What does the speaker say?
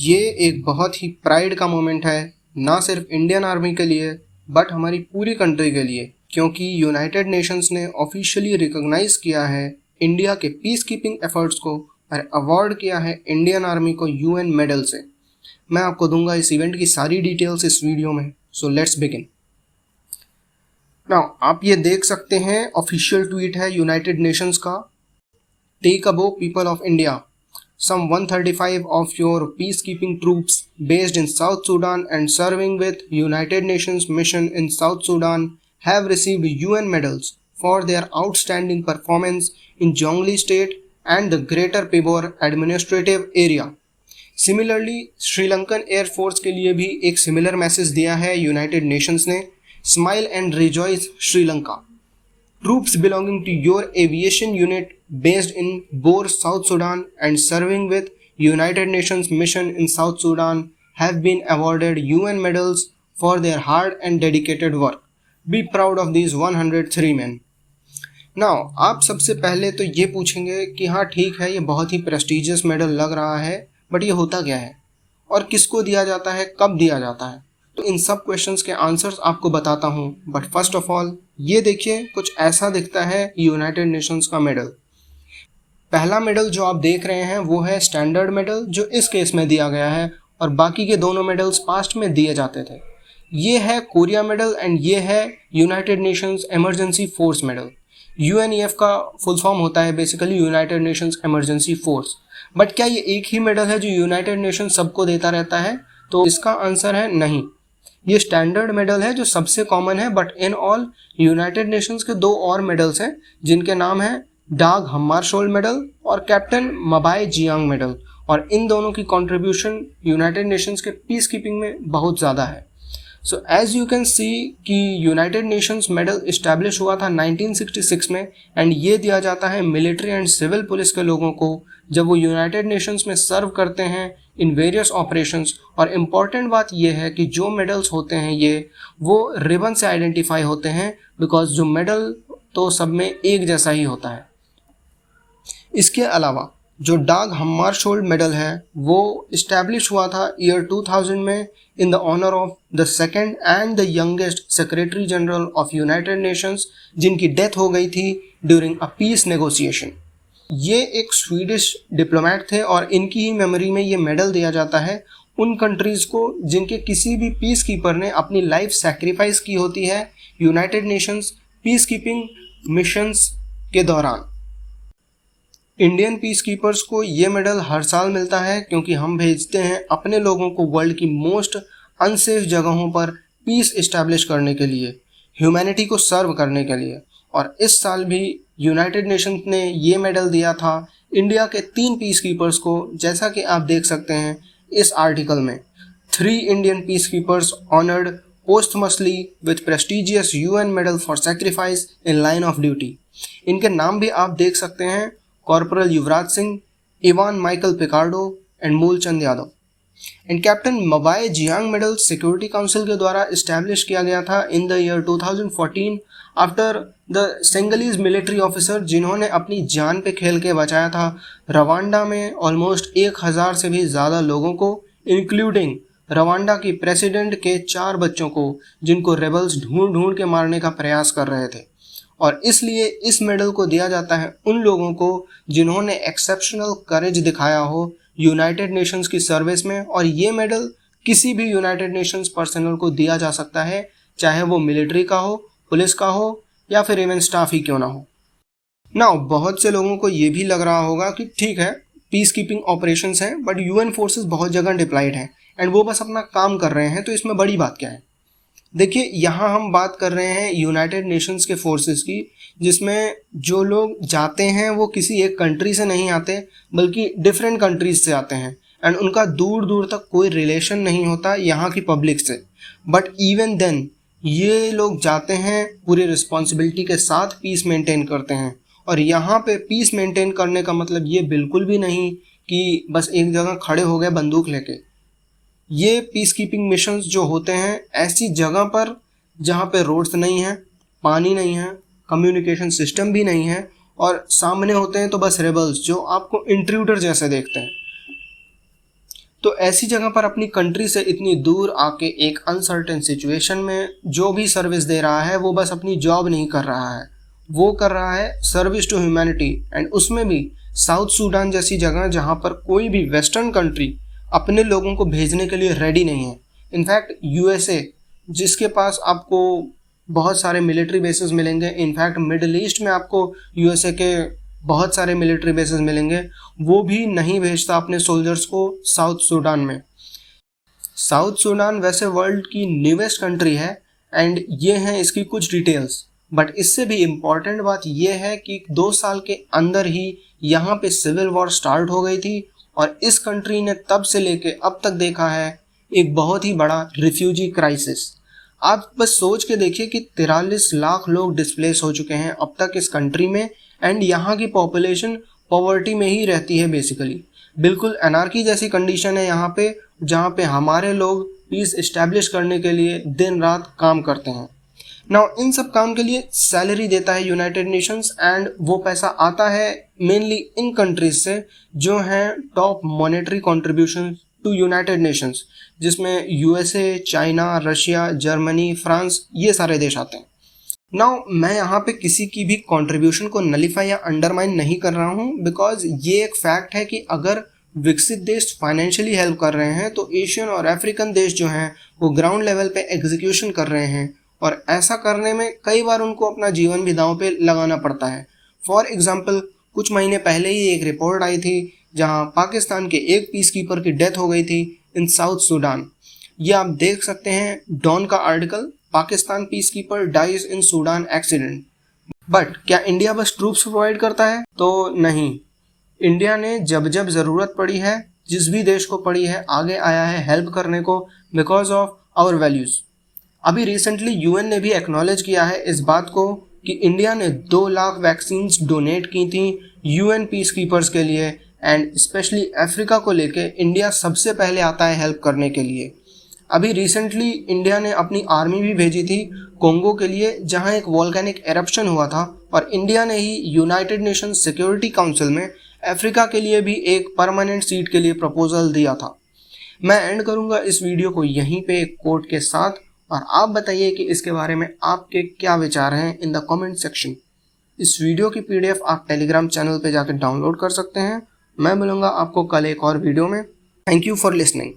ये एक बहुत ही प्राइड का मोमेंट है, ना सिर्फ इंडियन आर्मी के लिए बट हमारी पूरी कंट्री के लिए, क्योंकि यूनाइटेड नेशंस ने ऑफिशियली रिकॉग्नाइज किया है इंडिया के पीस कीपिंग एफर्ट्स को और अवार्ड किया है इंडियन आर्मी को यूएन मेडल से। मैं आपको दूंगा इस इवेंट की सारी डिटेल्स इस वीडियो में, सो लेट्स बिगिन। नाउ आप ये देख सकते हैं, ऑफिशियल ट्वीट है यूनाइटेड नेशंस का। Take a bow people of India, some 135 of your peacekeeping troops based in South Sudan and serving with United Nations mission in South Sudan have received UN medals for their outstanding performance in Jonglei State and the Greater Pibor Administrative Area. Similarly, Sri Lankan air force के लिए भी एक similar message दिया है United Nations ने। Smile and rejoice Sri Lanka, troops belonging to your aviation unit based in Bor, South Sudan and serving with United Nations mission in South Sudan have been awarded UN medals for their hard and dedicated work. Be proud of these 103 men. Now, आप सबसे पहले तो ये पूछेंगे कि हाँ ठीक है, ये बहुत ही प्रेस्टिजियस मेडल लग रहा है, बट ये होता क्या है और किसको दिया जाता है, कब दिया जाता है? तो इन सब क्वेश्चंस के आंसर्स आपको बताता हूँ, बट फर्स्ट ऑफ ऑल ये देखिए, कुछ ऐसा दिखता है यूनाइटेड नेशंस का मेडल। पहला मेडल जो आप देख रहे हैं वो है स्टैंडर्ड मेडल, जो इस केस में दिया गया है, और बाकी के दोनों मेडल्स पास्ट में दिए जाते थे। ये है कोरिया मेडल एंड ये है United Nations emergency force medal. UNEF का फुल फॉर्म होता है basically United Nations emergency force. But क्या ये एक ही मेडल है जो यूनाइटेड नेशंस सबको देता रहता है? तो इसका आंसर है नहीं। ये स्टैंडर्ड मेडल है जो सबसे कॉमन है, but in all United Nations के दो और मेडल्स हैं जिनके नाम है डाग हम्मारशोल्ड मेडल और कैप्टन मबाई जियांग मेडल, और इन दोनों की कंट्रीब्यूशन यूनाइटेड नेशंस के पीस कीपिंग में बहुत ज़्यादा है। So as you can see कि यूनाइटेड नेशंस मेडल इस्टेब्लिश हुआ था 1966 में, एंड ये दिया जाता है मिलिट्री एंड सिविल पुलिस के लोगों को जब वो यूनाइटेड नेशंस में सर्व करते हैं इन वेरियस ऑपरेशंस। और इम्पॉर्टेंट बात यह है कि जो मेडल्स होते हैं ये वो रिबन से आइडेंटिफाई होते हैं, बिकॉज जो मेडल तो सब में एक जैसा ही होता है। इसके अलावा जो डाग हम्मारशोल्ड मेडल है वो इस्टेब्लिश हुआ था ईयर 2000 में in the honour of the second and the youngest secretary general of United Nations, जिनकी डेथ हो गई थी ड्यूरिंग अ पीस नेगोशिएशन। ये एक स्वीडिश डिप्लोमेट थे और इनकी ही मेमोरी में ये मेडल दिया जाता है उन कंट्रीज़ को जिनके किसी भी पीस कीपर ने अपनी लाइफ सैक्रिफाइस की होती है United Nations peace keeping missions के दौरान। इंडियन पीस कीपर्स को ये मेडल हर साल मिलता है क्योंकि हम भेजते हैं अपने लोगों को वर्ल्ड की मोस्ट अनसेफ जगहों पर पीस इस्टेब्लिश करने के लिए, ह्यूमैनिटी को सर्व करने के लिए। और इस साल भी यूनाइटेड नेशंस ने ये मेडल दिया था इंडिया के 3 पीस कीपर्स को, जैसा कि आप देख सकते हैं इस आर्टिकल में। 3 Indian peace keepers honoured posthumously with prestigious UN medal for sacrifice in line of duty. इनके नाम भी आप देख सकते हैं, corporal Yuvraj Singh, Ivan Michael Picardo and Moolchand Yadav. And captain Mbaye जियांग मेडल सिक्योरिटी काउंसिल के द्वारा इस्टेब्लिश किया गया था in the year 2014 after the Senegalese military officer जिन्होंने अपनी जान पे खेल के बचाया था रवांडा में ऑलमोस्ट 1000 से भी ज़्यादा लोगों को, इंक्लूडिंग रवांडा की प्रेसिडेंट के 4 बच्चों को जिनको रेबल्स ढूंढ ढूंढ के मारने का प्रयास कर रहे थे। और इसलिए इस मेडल को दिया जाता है उन लोगों को जिन्होंने एक्सेप्शनल करेज दिखाया हो यूनाइटेड नेशंस की सर्विस में। और ये मेडल किसी भी यूनाइटेड नेशंस पर्सनल को दिया जा सकता है, चाहे वो मिलिट्री का हो, पुलिस का हो, या फिर इवन स्टाफ ही क्यों ना हो। नाउ बहुत से लोगों को ये भी लग रहा होगा कि ठीक है पीस कीपिंग ऑपरेशंस हैं, बट यूएन फोर्सेस बहुत जगह डिप्लॉयड हैं एंड वो बस अपना काम कर रहे हैं, तो इसमें बड़ी बात क्या है? देखिए, यहाँ हम बात कर रहे हैं यूनाइटेड नेशंस के फोर्सेस की, जिसमें जो लोग जाते हैं वो किसी एक कंट्री से नहीं आते बल्कि डिफरेंट कंट्रीज से आते हैं, एंड उनका दूर दूर तक कोई रिलेशन नहीं होता यहाँ की पब्लिक से। बट इवन देन ये लोग जाते हैं पूरी रिस्पॉन्सिबिलिटी के साथ, पीस मेंटेन करते हैं। और यहाँ पे पीस मेंटेन करने का मतलब ये बिल्कुल भी नहीं कि बस एक जगह खड़े हो गए बंदूक लेके। ये पीस कीपिंग मिशंस जो होते हैं ऐसी जगह पर जहाँ पे रोड्स नहीं हैं, पानी नहीं है, कम्युनिकेशन सिस्टम भी नहीं है, और सामने होते हैं तो बस रेबल्स जो आपको इंट्रूडर जैसे देखते हैं। तो ऐसी जगह पर अपनी कंट्री से इतनी दूर आके एक अनसर्टेन सिचुएशन में जो भी सर्विस दे रहा है वो बस अपनी जॉब नहीं कर रहा है, वो कर रहा है सर्विस टू ह्यूमैनिटी। एंड उसमें भी साउथ सूडान जैसी जगह जहाँ पर कोई भी वेस्टर्न कंट्री अपने लोगों को भेजने के लिए रेडी नहीं है। इनफैक्ट यूएसए, जिसके पास आपको बहुत सारे मिलिट्री बेसेस मिलेंगे, इनफैक्ट मिडिल ईस्ट में आपको यूएसए के बहुत सारे मिलिट्री बेसेस मिलेंगे, वो भी नहीं भेजता अपने सोल्जर्स को साउथ सूडान में। साउथ सूडान वैसे वर्ल्ड की न्यूएस्ट कंट्री है एंड ये हैं इसकी कुछ डिटेल्स। बट इससे भी इम्पॉर्टेंट बात यह है कि 2 साल के अंदर ही यहाँ पे सिविल वॉर स्टार्ट हो गई थी और इस कंट्री ने तब से लेके अब तक देखा है एक बहुत ही बड़ा रिफ्यूजी क्राइसिस। आप बस सोच के देखिए कि 43 लाख लोग डिस्प्लेस हो चुके हैं अब तक इस कंट्री में एंड यहाँ की पॉपुलेशन पॉवर्टी में ही रहती है बेसिकली। बिल्कुल एनार्की जैसी कंडीशन है यहाँ पे, जहाँ पे हमारे लोग पीस इस्टेब्लिश करने के लिए दिन रात काम करते हैं। नाउ इन सब काम के लिए सैलरी देता है यूनाइटेड नेशंस एंड वो पैसा आता है मेनली इन कंट्रीज से जो हैं top monetary contribution to United Nations, जिसमें USA, China, Russia, Germany, France, ये सारे देश आते हैं। नाउ मैं यहाँ पे किसी की भी कंट्रीब्यूशन को नलीफाई या अंडरमाइन नहीं कर रहा हूँ, बिकॉज ये एक फैक्ट है कि अगर विकसित देश फाइनेंशियली हेल्प कर रहे हैं तो एशियन और अफ्रीकन देश जो हैं वो ग्राउंड लेवल पे एग्जीक्यूशन कर रहे हैं और ऐसा करने में कई बार उनको अपना जीवन भी दांव पे लगाना पड़ता है। फॉर एग्जाम्पल कुछ महीने पहले ही एक रिपोर्ट आई थी जहाँ पाकिस्तान के एक पीस कीपर की डेथ हो गई थी इन साउथ सूडान। ये आप देख सकते हैं डॉन का article, Pakistan peacekeeper dies in Sudan accident. But क्या इंडिया बस ट्रूप्स प्रोवाइड करता है? तो नहीं, इंडिया ने जब जब ज़रूरत पड़ी है, जिस भी देश को पड़ी है, आगे आया है हेल्प करने को बिकॉज ऑफ आवर वैल्यूज़। अभी रिसेंटली यूएन ने भी एक्नॉलेज किया है इस बात को कि इंडिया ने 2 लाख वैक्सीन्स डोनेट की थी यूएन पीस कीपर्स के लिए एंड स्पेशली अफ्रीका को लेके इंडिया सबसे पहले आता है हेल्प करने के लिए। अभी रिसेंटली इंडिया ने अपनी आर्मी भी भेजी थी कोंगो के लिए जहां एक वॉल्केनिक एरप्शन हुआ था और इंडिया ने ही यूनाइटेड नेशन सिक्योरिटी काउंसिल में अफ्रीका के लिए भी एक परमानेंट सीट के लिए प्रपोजल दिया था। मैं एंड करूंगा इस वीडियो को यहीं पे एक कोट के साथ और आप बताइए कि इसके बारे में आपके क्या विचार हैं इन द कमेंट सेक्शन। इस वीडियो की पीडीएफ आप टेलीग्राम चैनल पे जाकर डाउनलोड कर सकते हैं। मैं मिलूंगा आपको कल एक और वीडियो में। Thank you for listening.